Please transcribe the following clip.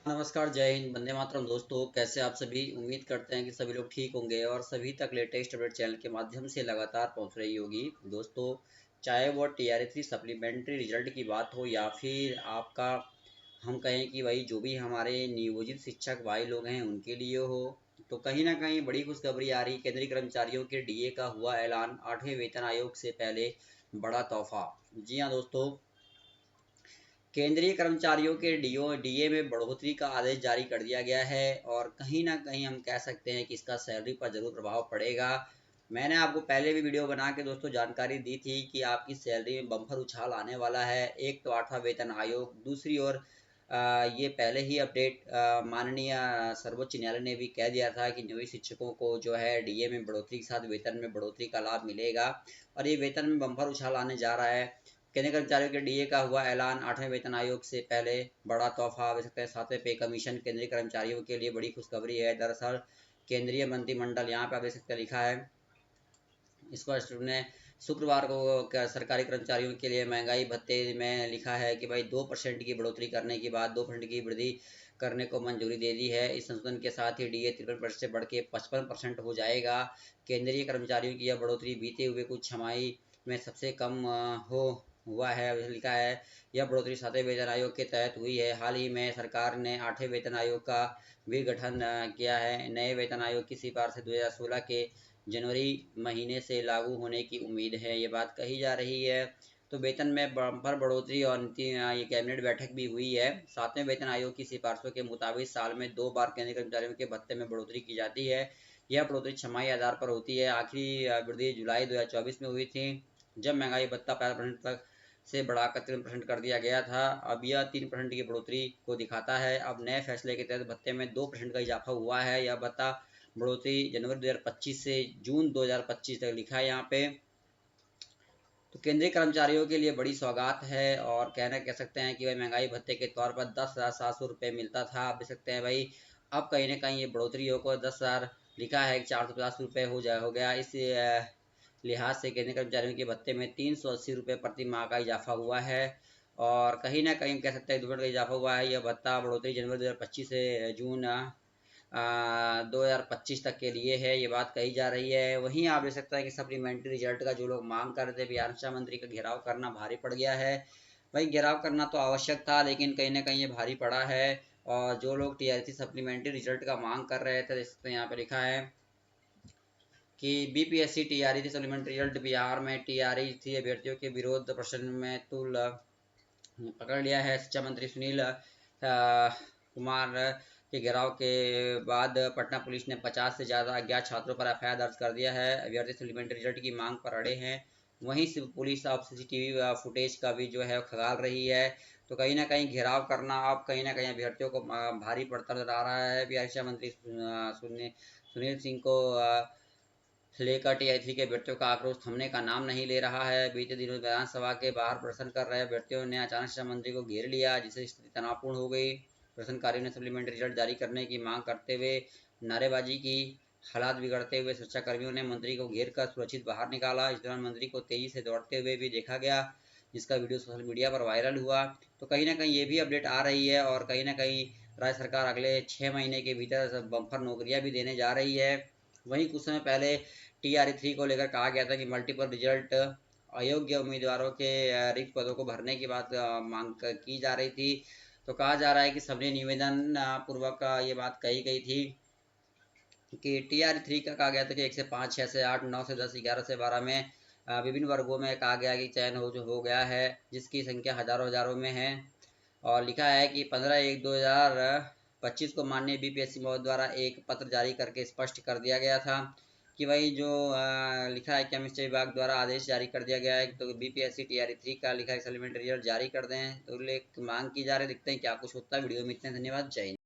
नमस्कार, जय हिंद, वंदे मातरम। दोस्तों, कैसे आप सभी? उम्मीद करते हैं कि सभी लोग ठीक होंगे और सभी तक लेटेस्ट अपडेट चैनल के माध्यम से लगातार पहुंच रही होगी। दोस्तों, चाहे वो टीआरई सप्लीमेंट्री रिजल्ट की बात हो या फिर आपका हम कहें कि भाई जो भी हमारे नियोजित शिक्षक भाई लोग हैं उनके लिए हो, तो कहीं ना कहीं बड़ी खुशखबरी आ रही। केंद्रीय कर्मचारियों के डीए का हुआ ऐलान, 8वें वेतन आयोग से पहले बड़ा तोहफा। जी हाँ दोस्तों, केंद्रीय कर्मचारियों के डीए में बढ़ोतरी का आदेश जारी कर दिया गया है और कहीं ना कहीं हम कह सकते हैं कि इसका सैलरी पर जरूर प्रभाव पड़ेगा। मैंने आपको पहले भी वीडियो बना के दोस्तों जानकारी दी थी कि आपकी सैलरी में बम्पर उछाल आने वाला है। एक तो 8वां वेतन आयोग, दूसरी ओर ये पहले ही अपडेट माननीय सर्वोच्च न्यायालय ने भी कह दिया था कि नियोजित शिक्षकों को जो है डीए में बढ़ोतरी के साथ वेतन में बढ़ोतरी का लाभ मिलेगा और ये वेतन में बम्पर उछाल आने जा रहा है। केंद्रीय कर्मचारियों के डीए का हुआ ऐलान, 8वें वेतन आयोग से पहले बड़ा तोहफा। आप सकते हैं 7वें पे कमीशन केंद्रीय कर्मचारियों के लिए बड़ी खुशखबरी है। दरअसल केंद्रीय मंत्रिमंडल, यहाँ पे आप देख सकते हैं लिखा है, स्पष्ट ने शुक्रवार को सरकारी कर्मचारियों के लिए महंगाई भत्ते में लिखा है कि भाई 2% की बढ़ोतरी करने के बाद 2% की वृद्धि करने को मंजूरी दे दी है। इस संशोधन के साथ ही डीए 53% से बढ़ के 55% हो जाएगा। केंद्रीय कर्मचारियों की यह बढ़ोतरी बीते हुए कुछ छमाही में सबसे कम हो हुआ है। लिखा है, यह बढ़ोतरी 7वें वेतन आयोग के तहत हुई है। हाल ही में सरकार ने 8वें वेतन आयोग का भी गठन किया है। नए वेतन आयोग की सिफारिश 2016 के जनवरी महीने से लागू होने की उम्मीद है, ये बात कही जा रही है। तो वेतन में बम्पर बढ़ोतरी और ये कैबिनेट बैठक भी हुई है। 7वें वेतन आयोग की सिफारिशों के मुताबिक साल में 2 बार केंद्रीय कर्मचारियों के भत्ते में बढ़ोतरी की जाती है। यह बढ़ोतरी छमाही आधार पर होती है। आखिरी वृद्धि जुलाई 2024 में हुई थी, जब महंगाई भत्ता 50% तक से बढ़ाकर 3% कर दिया गया था। अब यह 3% की बढ़ोतरी को दिखाता है। अब नए फैसले के तहत भत्ते में 2% का इजाफा हुआ है। यह भत्ता बढ़ोतरी जनवरी 2025 से जून 2025 तक लिखा है यहाँ पे। तो केंद्रीय कर्मचारियों के लिए बड़ी सौगात है और कह सकते हैं कि भाई महंगाई भत्ते के तौर पर 10,700 रुपये मिलता था। आप देख सकते हैं भाई, अब कहीं ना कहीं ये बढ़ोतरी होकर 10,000 लिखा है, 450 रुपये हो गया। इस लिहाज से केंद्रीय कर्मचारियों के भत्ते में 380 रुपये प्रति माह का इजाफा हुआ है और कहीं ना कहीं कह सकते हैं 2% का इजाफा हुआ है। यह भत्ता बढ़ोतरी जनवरी 2025 से जून 2025 तक के लिए है, ये बात कही जा रही है। वहीं आप देख सकते हैं कि सप्लीमेंट्री रिजल्ट का जो लोग मांग कर रहे थे, बिहार शिक्षा मंत्री का घेराव करना भारी पड़ गया है। भाई घेराव करना तो आवश्यक था, लेकिन कहीं ना कहीं ये भारी पड़ा है। और जो लोग टीआरसी सप्लीमेंट्री रिजल्ट का मांग कर रहे थे, देख सकते हैं यहाँ पे लिखा है कि BPSC TRE supplementary result, Bihar में टीआरई थी अभ्यर्थियों के विरोध प्रदर्शन में तुल पकड़ लिया है। शिक्षा मंत्री सुनील कुमार के घेराव के बाद पटना पुलिस ने 50 से ज़्यादा अज्ञात छात्रों पर एफआईआर दर्ज कर दिया है। अभ्यर्थी सप्लीमेंट्री रिजल्ट की मांग पर अड़े हैं। वहीं से पुलिस अब सीसीटीवी फुटेज का भी जो है खंगाल रही है। तो कहीं ना कहीं घेराव करना अब कहीं ना कहीं अभ्यर्थियों को भारी पड़ता नजर आ रहा है। बिहार शिक्षा मंत्री सुनील सिंह को लेकर टीआई के अभ्यर्थियों का आक्रोश थमने का नाम नहीं ले रहा है। बीते दिनों विधानसभा के बाहर प्रदर्शन कर रहे अभ्यर्थियों ने अचानक शिक्षा मंत्री को घेर लिया, जिससे स्थिति तनावपूर्ण हो गई। प्रदर्शनकारियों ने सप्लीमेंट्री रिजल्ट जारी करने की मांग करते हुए नारेबाजी की। हालात बिगड़ते हुए सुरक्षा कर्मियों ने मंत्री को घेर कर सुरक्षित बाहर निकाला। इस दौरान मंत्री को तेजी से दौड़ते हुए भी देखा गया, जिसका वीडियो सोशल मीडिया पर वायरल हुआ। तो कहीं ना कहीं ये भी अपडेट आ रही है और कहीं ना कहीं राज्य सरकार अगले 6 महीने के भीतर बम्पर नौकरियां भी देने जा रही है। वहीं कुछ समय पहले टीआरई 3 को लेकर कहा गया था कि मल्टीपल रिजल्ट अयोग्य उम्मीदवारों के रिक्त पदों को भरने की बात मांग की जा रही थी। तो कहा जा रहा है कि सबने निवेदन पूर्वक ये बात कही गई थी कि टीआरई 3 का कहा गया था कि 1 से 5, 6 से 8, 9 से 10, 11 से 12 में विभिन्न वर्गों में कहा गया कि चयन हो गया है, जिसकी संख्या हजारों हजारों में है। और लिखा है कि 15/1/2025 को माननीय बीपीएससी महोदय द्वारा एक पत्र जारी करके स्पष्ट कर दिया गया था कि भाई जो लिखा है, केमिस्ट्री विभाग द्वारा आदेश जारी कर दिया गया है तो बीपीएससी टीआरई 3 का लिखा है सप्लीमेंट्री रिजल्ट जारी कर दें। तो मांग की जा रही, दिखते हैं क्या कुछ होता है। वीडियो में इतने, धन्यवाद, जय हिंद।